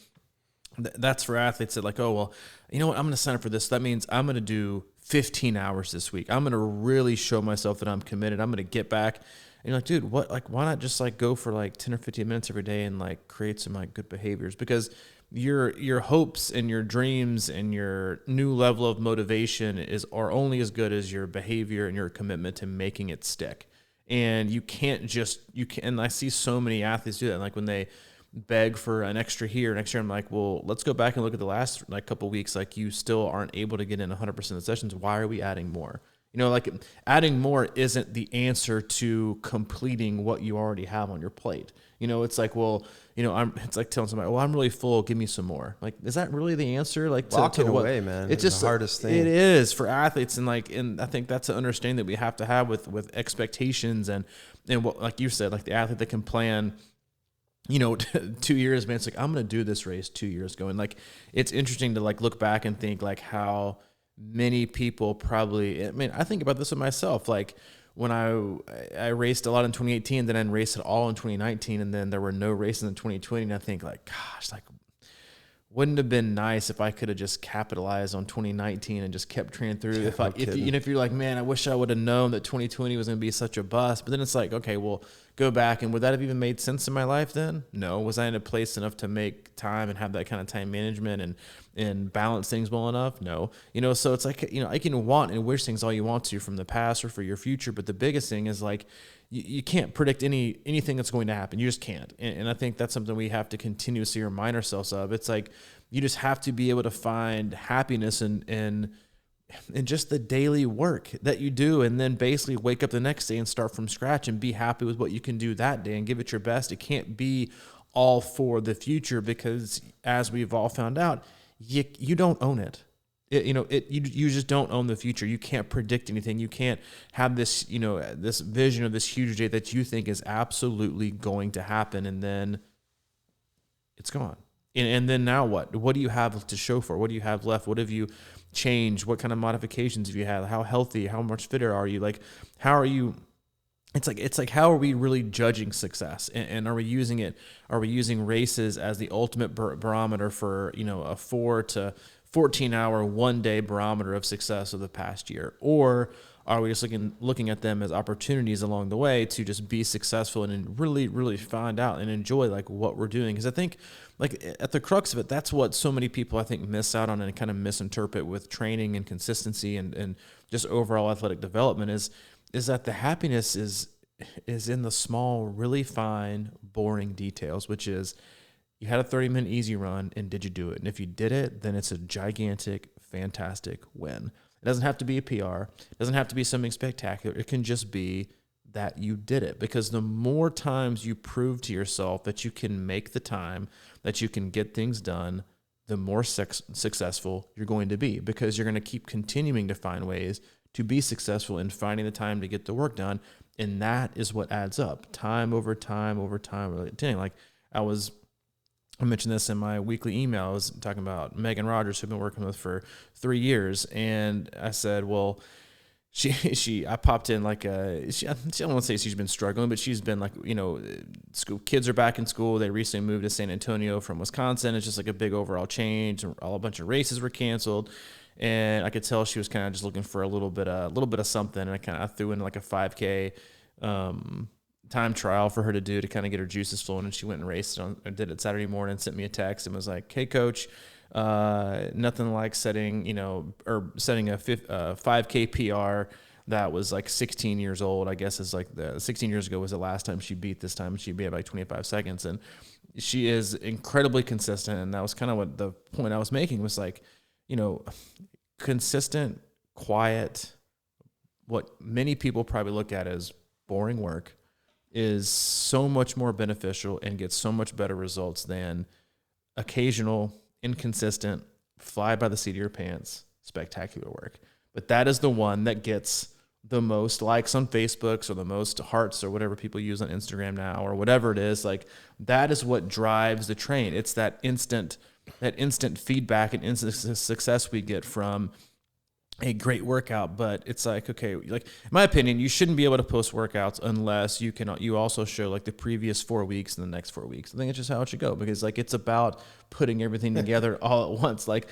that's for athletes that like, oh, well, you know what? I'm going to sign up for this. That means I'm going to do 15 hours this week. I'm going to really show myself that I'm committed. I'm going to get back. And you're like, dude, what, like, why not just like go for like 10 or 15 minutes every day and like create some like good behaviors? Because your hopes and your dreams and your new level of motivation are only as good as your behavior and your commitment to making it stick. And you can't and I see so many athletes do that. Like when they beg for an extra here, I'm like, well, let's go back and look at the last like couple of weeks. Like you still aren't able to get in 100% of the sessions. Why are we adding more? Like adding more isn't the answer to completing what you already have on your plate. It's like, well, it's like telling somebody, well, I'm really full, give me some more. Like, is that really the answer? Like walking away, man. It's just the hardest thing. It is for athletes. And I think that's an understanding that we have to have with expectations and what, like you said, like the athlete that can plan, 2 years, man, it's like, I'm going to do this race 2 years ago. And like, it's interesting to like look back and think like how many people probably, I think about this with myself. Like when I raced a lot in 2018, then I didn't race at all in 2019. And then there were no races in 2020. And I think like, gosh, like wouldn't have been nice if I could have just capitalized on 2019 and just kept training through. Yeah, if you're like, man, I wish I would have known that 2020 was going to be such a bust. But then it's like, okay, well, go back, and would that have even made sense in my life then? No. Was I in a place enough to make time and have that kind of time management and balance things well enough? No. So it's like, I can want and wish things all you want to from the past or for your future, but the biggest thing is like, you can't predict anything that's going to happen. You just can't. And I think that's something we have to continuously remind ourselves of. It's like, you just have to be able to find happiness in just the daily work that you do, and then basically wake up the next day and start from scratch and be happy with what you can do that day and give it your best. It can't be all for the future because, as we've all found out, you don't own it. You just don't own the future. You can't predict anything. You can't have this, this vision of this huge day that you think is absolutely going to happen, and then it's gone. And then now what? What do you have to show for? What do you have left? What have you changed? What kind of modifications have you had? How healthy? How much fitter are you? Like, how are you? It's like how are we really judging success? And are we using it? Are we using races as the ultimate barometer for a 4 to 14-hour, one-day barometer of success of the past year? Or are we just looking at them as opportunities along the way to just be successful and really, really find out and enjoy like what we're doing? Because I think like at the crux of it, that's what so many people I think miss out on and kind of misinterpret with training and consistency and just overall athletic development is that the happiness is in the small, really fine, boring details, which is, you had a 30-minute easy run, and did you do it? And if you did it, then it's a gigantic, fantastic win. It doesn't have to be a PR. It doesn't have to be something spectacular. It can just be that you did it, because the more times you prove to yourself that you can make the time, that you can get things done, the more successful you're going to be, because you're going to keep continuing to find ways to be successful in finding the time to get the work done. And that is what adds up, time over time over time. Like I mentioned this in my weekly email. I was talking about Megan Rogers, who I've been working with for 3 years. And I said, well, I popped in like I don't want to say she's been struggling, but she's been like, school kids are back in school. They recently moved to San Antonio from Wisconsin. It's just like a big overall change. A bunch of races were canceled, and I could tell she was kind of just looking for a little bit of something. And I threw in like a 5K time trial for her to do to kind of get her juices flowing. And she went and raced did it Saturday morning, sent me a text and was like, "Hey coach, nothing like setting a 5K PR that was like 16 years old. I guess is like 16 years ago was the last time she beat this time. She beat it by 25 seconds. And she is incredibly consistent. And that was kind of what the point I was making was like, consistent, quiet, what many people probably look at as boring work is so much more beneficial and gets so much better results than occasional, inconsistent, fly by the seat of your pants, spectacular work. But that is the one that gets the most likes on Facebook or the most hearts or whatever people use on Instagram now or whatever it is. Like that is what drives the train. It's that instant feedback and instant success we get from a great workout. But it's like, okay, like in my opinion, you shouldn't be able to post workouts unless you also show like the previous 4 weeks and the next 4 weeks. I think it's just how it should go, because like it's about putting everything together all at once. Like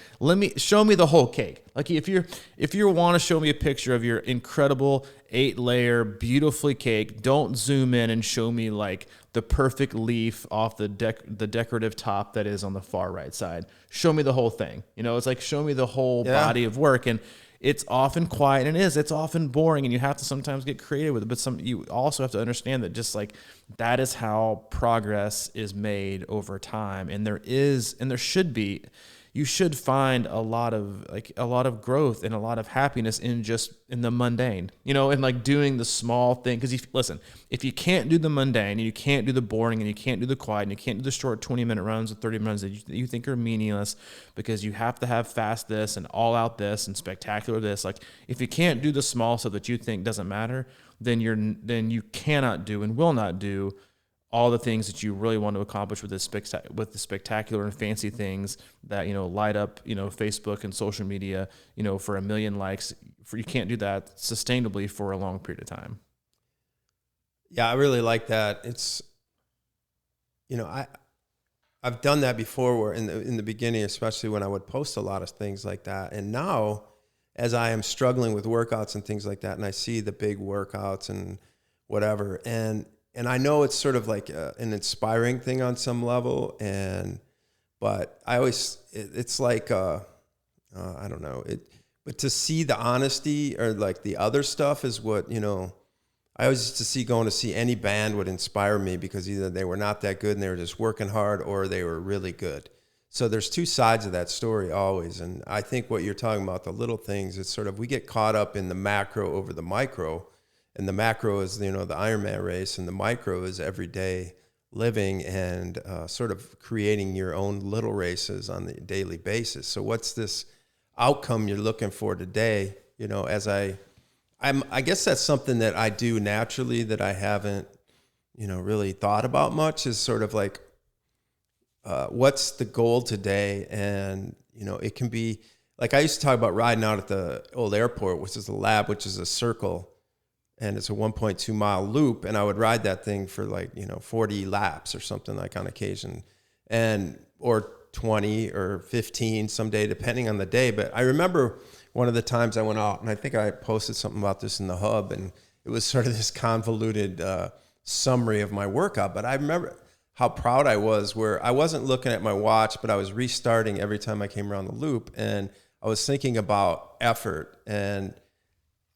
show me the whole cake. Like if you want to show me a picture of your incredible 8-layer beautifully cake, don't zoom in and show me like the perfect leaf off the decorative top that is on the far right side. Show me the whole thing. It's like show me the whole body of work. And it's often quiet, and it's often boring, and you have to sometimes get creative with it. But you also have to understand that just like that is how progress is made over time. And there should be, you should find a lot of growth and a lot of happiness in the mundane, and like doing the small thing. Because if you can't do the mundane, and you can't do the boring, and you can't do the quiet, and you can't do the short 20-minute runs or 30 runs that you think are meaningless, because you have to have fast this and all out this and spectacular this. Like if you can't do the small stuff that you think doesn't matter, then you cannot do and will not do all the things that you really want to accomplish with the spectacular and fancy things that, light up, Facebook and social media, for 1 million likes. You can't do that sustainably for a long period of time. Yeah, I really like that. It's, I've done that before where in the beginning, especially when I would post a lot of things like that. And now as I am struggling with workouts and things like that, and I see the big workouts and whatever, and I know it's sort of like an inspiring thing on some level, but I always, it's like, I don't know, but to see the honesty or like the other stuff is what, I always used to see going to see any band would inspire me, because either they were not that good and they were just working hard, or they were really good. So there's two sides of that story always. And I think what you're talking about, the little things, it's sort of, we get caught up in the macro over the micro. And the macro is, the Ironman race, and the micro is everyday living and sort of creating your own little races on the daily basis. So what's this outcome you're looking for today? I guess that's something that I do naturally that I haven't, really thought about much, is sort of like, what's the goal today? And, it can be like, I used to talk about riding out at the old airport, which is the lab, which is a circle. And it's a 1.2 mile loop. And I would ride that thing for 40 laps or something, like on occasion, or 20 or 15 someday, depending on the day. But I remember one of the times I went out, and I think I posted something about this in the hub, and it was sort of this convoluted summary of my workout. But I remember how proud I was, where I wasn't looking at my watch, but I was restarting every time I came around the loop. And I was thinking about effort, and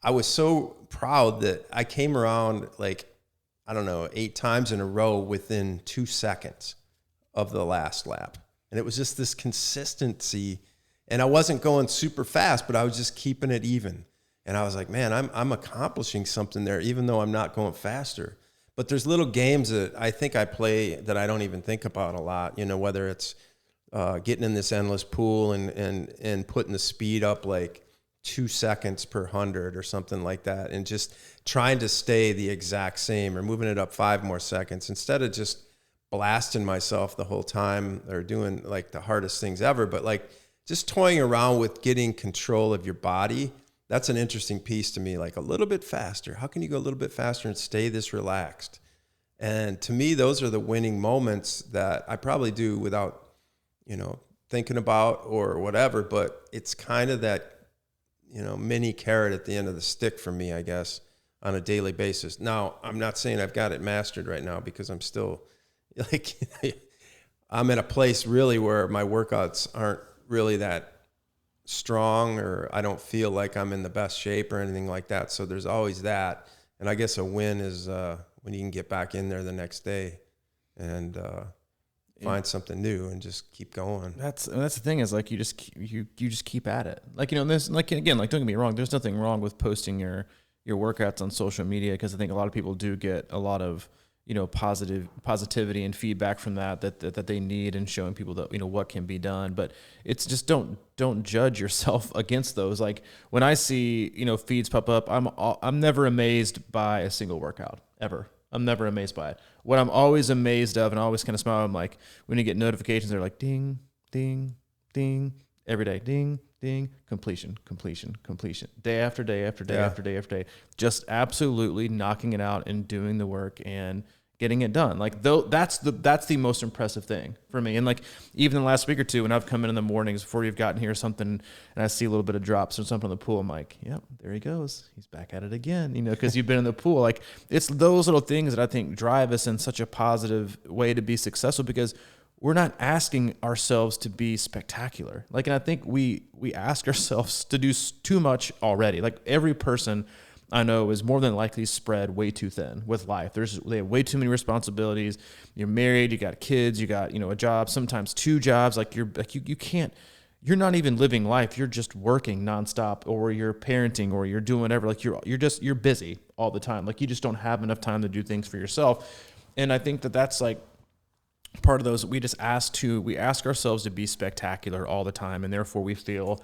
I was so proud that I came around 8 times in a row within 2 seconds of the last lap. And it was just this consistency And I wasn't going super fast, but I was just keeping it even. And I was like, man, I'm accomplishing something there, even though I'm not going faster. But there's little games that I think I play that I don't even think about a lot, you know, whether it's getting in this endless pool and putting the speed up like 2 seconds per 100 or something like that, and just trying to stay the exact same, or moving it up 5 more seconds instead of just blasting myself the whole time or doing like the hardest things ever. But like just toying around with getting control of your body. That's an interesting piece to me, like a little bit faster. How can you go a little bit faster and stay this relaxed? And to me, those are the winning moments that I probably do without, you know, thinking about or whatever, but it's kind of that, you know, mini carrot at the end of the stick for me, I guess, on a daily basis. Now, I'm not saying I've got it mastered right now, because I'm still like, I'm at a place really where my workouts aren't really that strong, or I don't feel like I'm in the best shape or anything like that. So there's always that. And I guess a win is when you can get back in there the next day and find something new and just keep going. That's the thing, is like you just keep at it. Like, you know, there's like, again, like, don't get me wrong, there's nothing wrong with posting your workouts on social media, because I think a lot of people do get a lot of, you know, positivity and feedback from that they need, and showing people that, you know, what can be done. But it's just don't judge yourself against those. Like when I see, you know, feeds pop up, I'm never amazed by a single workout ever. I'm never amazed by it. What I'm always amazed of, and I always kind of smile, I'm like, when you get notifications, they're like ding, ding, ding, every day, ding, ding, completion, day after day after day after day after day, just absolutely knocking it out and doing the work and getting it done. Like, though, that's the most impressive thing for me. And like, even the last week or two, when I've come in the mornings before you've gotten here or something, and I see a little bit of drops or something in the pool, I'm like, yep, there he goes. He's back at it again, you know, because you've been in the pool. Like, it's those little things that I think drive us in such a positive way to be successful, because we're not asking ourselves to be spectacular. Like, and I think we ask ourselves to do too much already. Like, every person I know is more than likely spread way too thin with life. They have way too many responsibilities. You're married, you got kids, you got, you know, a job, sometimes 2 jobs. Like, you can't, you're not even living life. You're just working nonstop, or you're parenting, or you're doing whatever. Like, you're busy all the time. Like, you just don't have enough time to do things for yourself. And I think that's like part of those, we ask ourselves to be spectacular all the time, and therefore we feel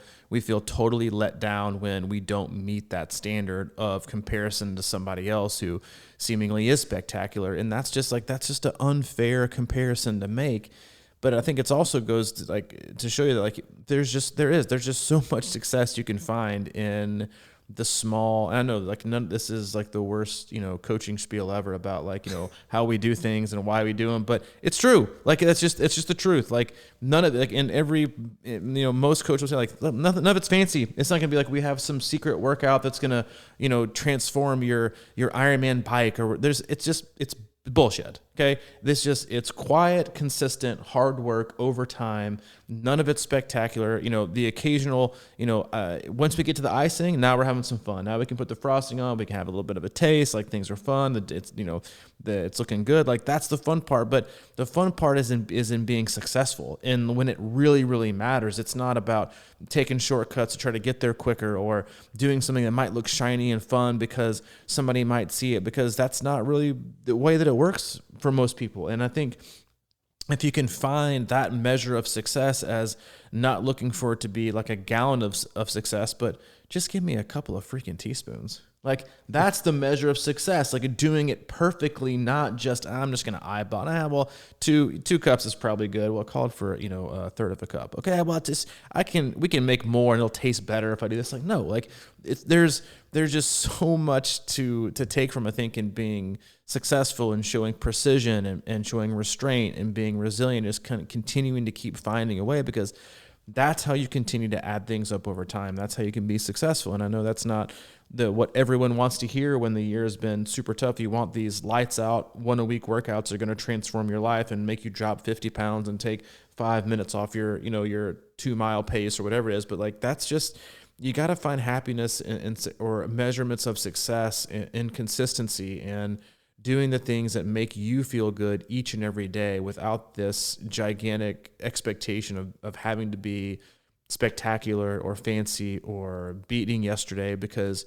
totally let down when we don't meet that standard of comparison to somebody else who seemingly is spectacular. And that's just an unfair comparison to make. But I think it's also goes to, like, to show you that, like, there's just so much success you can find in the small. And I know, like, this is like the worst, you know, coaching spiel ever about, like, you know, how we do things and why we do them, but it's true. Like, it's just the truth. Like, none of, like, in every, you know, most coaches will say, like, none of it's fancy. It's not gonna be like we have some secret workout that's gonna, you know, transform your Ironman bike, or it's bullshit. Okay. It's quiet, consistent, hard work over time. None of it's spectacular. You know, the occasional, you know, once we get to the icing, now we're having some fun. Now we can put the frosting on. We can have a little bit of a taste. Like, things are fun. It's, you know, it's looking good. Like, that's the fun part. But the fun part is in being successful. And when it really, really matters, it's not about taking shortcuts to try to get there quicker, or doing something that might look shiny and fun because somebody might see it, because that's not really the way that it works for most people. And I think if you can find that measure of success as not looking for it to be like a gallon of success, but just give me a couple of freaking teaspoons. Like, that's the measure of success. Like, doing it perfectly, not just, I'm just going to eyeball. Well, two cups is probably good. Well, called for, you know, a third of a cup. Okay, well, we can make more and it'll taste better if I do this. Like, no, like, there's just so much to take from, I think, in being successful and showing precision and showing restraint and being resilient, just kind of continuing to keep finding a way, because that's how you continue to add things up over time. That's how you can be successful. And I know that's not what everyone wants to hear when the year has been super tough. You want these lights out 1-a-week workouts are going to transform your life and make you drop 50 pounds and take 5 minutes off your 2-mile pace or whatever it is. But, like, that's just, you got to find happiness or measurements of success in consistency and doing the things that make you feel good each and every day, without this gigantic expectation of having to be spectacular or fancy or beating yesterday, because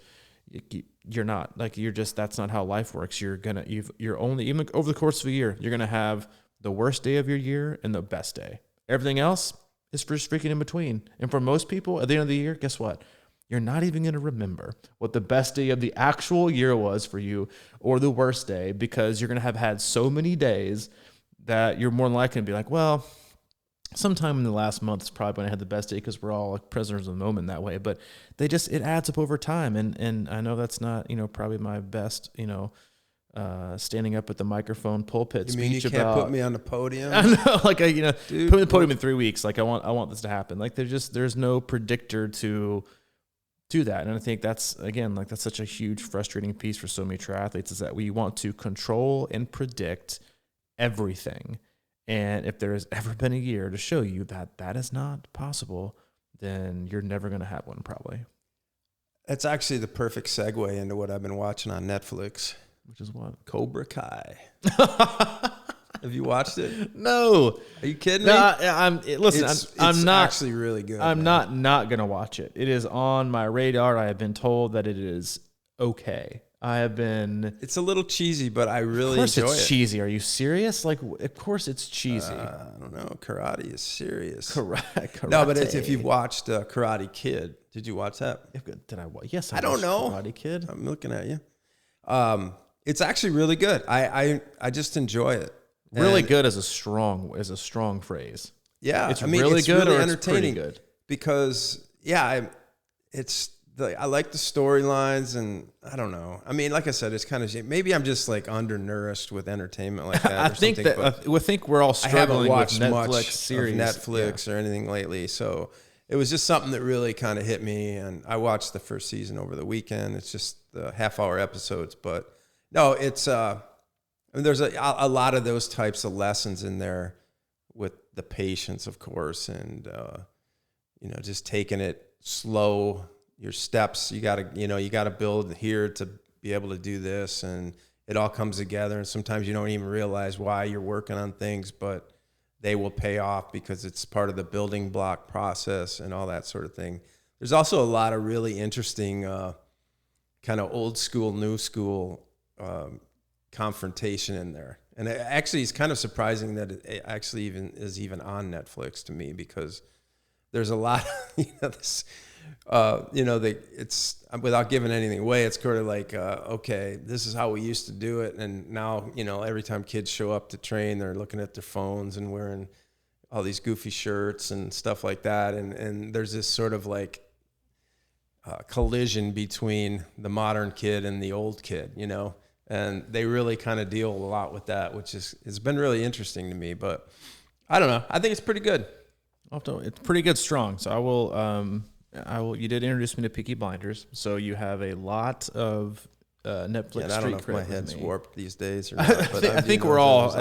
you're not. Like, that's not how life works. You're only, even over the course of a year, you're going to have the worst day of your year and the best day. Everything else is just freaking in between. And for most people, at the end of the year, guess what? You're not even going to remember what the best day of the actual year was for you or the worst day, because you're going to have had so many days that you're more likely to be like, well, sometime in the last month is probably when I had the best day, because we're all like prisoners of the moment that way. But it adds up over time. And I know that's not, probably my best, standing up at the microphone pulpit speech. You mean you can't put me on the podium? I know, like, dude, put me on the podium in 3 weeks. Like, I want this to happen. Like, there's no predictor to do that. And I think that's such a huge frustrating piece for so many triathletes, is that we want to control and predict everything. And if there has ever been a year to show you that that is not possible, then you're never going to have one, probably. That's actually the perfect segue into what I've been watching on Netflix. Which is what? Cobra Kai. Have you watched it? No. Are you kidding me? I'm not actually really good. I'm not going to watch it. It is on my radar. I have been told that it is okay. It's a little cheesy, but I really enjoy it. Of course it's cheesy. Are you serious? Like, of course it's cheesy. I don't know. Karate is serious. Karate. No, but if you've watched Karate Kid, did you watch that? Did I watch? Yes, I don't know. Karate Kid. I'm looking at you. It's actually really good. I just enjoy it. Really good is a strong phrase. Yeah, it's really good, or entertaining. It's pretty good. Because I like the storylines, and I don't know. I mean, like I said, it's kind of, maybe I'm just like undernourished with entertainment like that. I think we're all struggling with Netflix series, Netflix or anything lately. So it was just something that really kind of hit me, and I watched the first season over the weekend. It's just the half-hour episodes, but no, it's there's a lot of those types of lessons in there, with the patience, of course, and just taking it slow. Your steps, you gotta build here to be able to do this, and it all comes together. And sometimes you don't even realize why you're working on things, but they will pay off because it's part of the building block process and all that sort of thing. There's also a lot of really interesting kind of old school, new school confrontation in there. And it actually is kind of surprising that it actually is on Netflix to me, because there's a lot of, this, it's, without giving anything away, it's sort of like, okay, this is how we used to do it. And now, every time kids show up to train, they're looking at their phones and wearing all these goofy shirts and stuff like that. And there's this sort of like collision between the modern kid and the old kid, and they really kind of deal a lot with that, which it's been really interesting to me. But I don't know. I think it's pretty good. It's pretty good, strong. So I will. You did introduce me to Peaky Blinders, so you have a lot of Netflix. Yeah, I don't know if my head's warped these days or not. But I think we're all.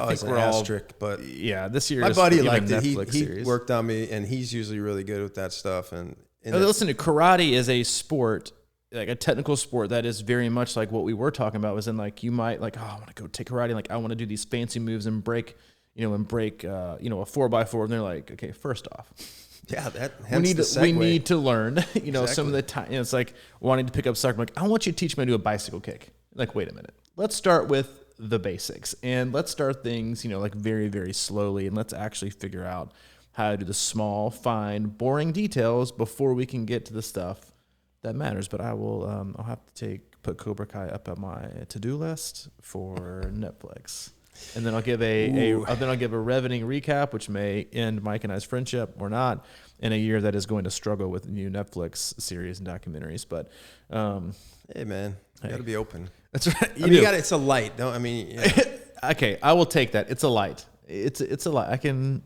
But yeah, this year. My buddy liked it. He worked on me, and he's usually really good with that stuff. And listen, karate is a sport, like a technical sport that is very much like what we were talking about. Was in like, you might like, I want to go take karate. Like, I want to do these fancy moves and break a 4x4, and they're like, okay, first off, yeah, we need to learn, exactly. Some of the time, it's like wanting to pick up soccer. I'm like, I want you to teach me how to do a bicycle kick. Like, wait a minute, let's start with the basics, and let's start things, like very, very slowly, and let's actually figure out how to do the small, fine, boring details before we can get to the stuff that matters. But I will, I'll have to put Cobra Kai up on my to-do list for Netflix. And then I'll give a riveting recap, which may end Mike and I's friendship or not, in a year that is going to struggle with new Netflix series and documentaries. But hey, man, you got to be open. That's right. It's a light. Okay, I will take that. It's a light. It's a light. I can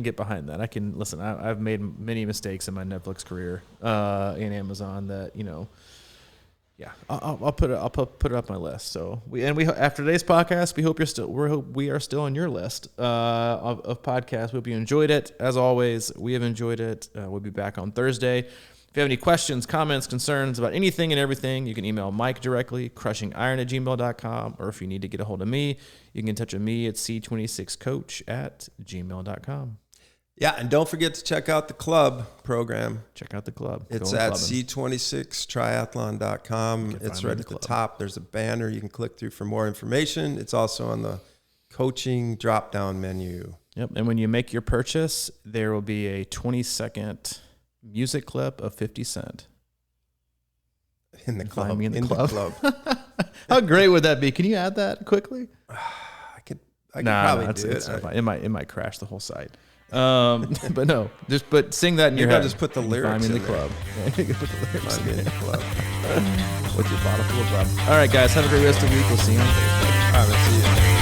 get behind that. I can listen. I've made many mistakes in my Netflix career in Amazon that Yeah, I'll put it up my list. So we after today's podcast, we are still on your list of podcasts. We hope you enjoyed it. As always, we have enjoyed it. We'll be back on Thursday. If you have any questions, comments, concerns about anything and everything, you can email Mike directly, crushingiron@gmail.com, or if you need to get a hold of me, you can get in touch with me at C26Coach@gmail.com. Yeah, and don't forget to check out the club program. Check out the club. It's at C26Triathlon.com. It's right at the top. There's a banner you can click through for more information. It's also on the coaching drop-down menu. Yep, and when you make your purchase, there will be a 20-second music clip of 50 Cent. In the club. Find me in the club. How great would that be? Can you add that quickly? I could probably do it. It might crash the whole site. But no, but sing that in your head. I'll just put the lyrics Find me in the there. club. Yeah, you can put the lyrics Find me in the club. With your bottle full of rum. All right, guys, have a great rest of the week. We'll see you on Thursday. All right, we'll see you.